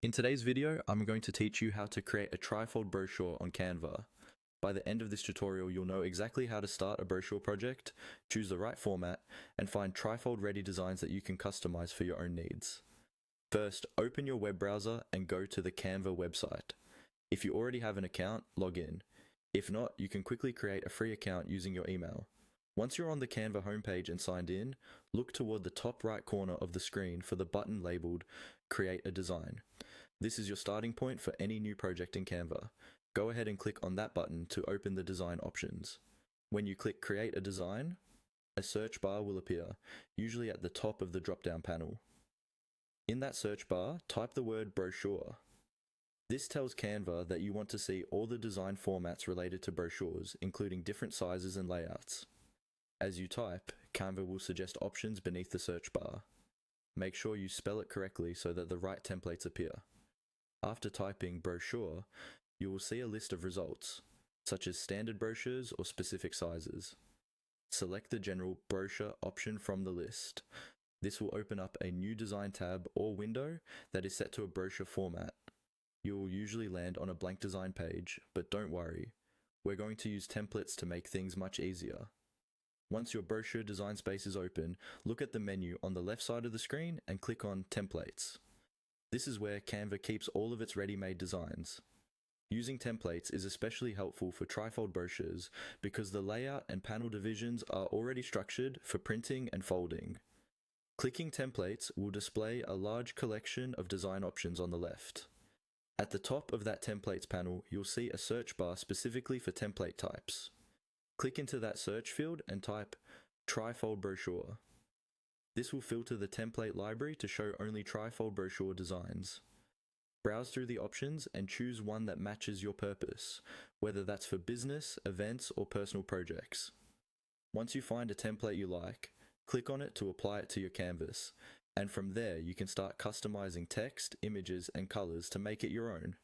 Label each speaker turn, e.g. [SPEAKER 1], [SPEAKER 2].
[SPEAKER 1] In today's video, I'm going to teach you how to create a trifold brochure on Canva. By the end of this tutorial, you'll know exactly how to start a brochure project, choose the right format, and find trifold ready designs that you can customize for your own needs. First, open your web browser and go to the Canva website. If you already have an account, log in. If not, you can quickly create a free account using your email. Once you're on the Canva homepage and signed in, look toward the top right corner of the screen for the button labeled Create a Design. This is your starting point for any new project in Canva. Go ahead and click on that button to open the design options. When you click Create a Design, a search bar will appear, usually at the top of the drop-down panel. In that search bar, type the word brochure. This tells Canva that you want to see all the design formats related to brochures, including different sizes and layouts. As you type, Canva will suggest options beneath the search bar. Make sure you spell it correctly so that the right templates appear. After typing brochure, you will see a list of results, such as standard brochures or specific sizes. Select the general brochure option from the list. This will open up a new design tab or window that is set to a brochure format. You will usually land on a blank design page, but don't worry. We're going to use templates to make things much easier. Once your brochure design space is open, look at the menu on the left side of the screen and click on Templates. This is where Canva keeps all of its ready-made designs. Using templates is especially helpful for trifold brochures because the layout and panel divisions are already structured for printing and folding. Clicking Templates will display a large collection of design options on the left. At the top of that Templates panel, you'll see a search bar specifically for template types. Click into that search field and type Trifold Brochure. This will filter the template library to show only trifold brochure designs. Browse through the options and choose one that matches your purpose, whether that's for business, events, or personal projects. Once you find a template you like, click on it to apply it to your canvas, and from there you can start customizing text, images, and colors to make it your own.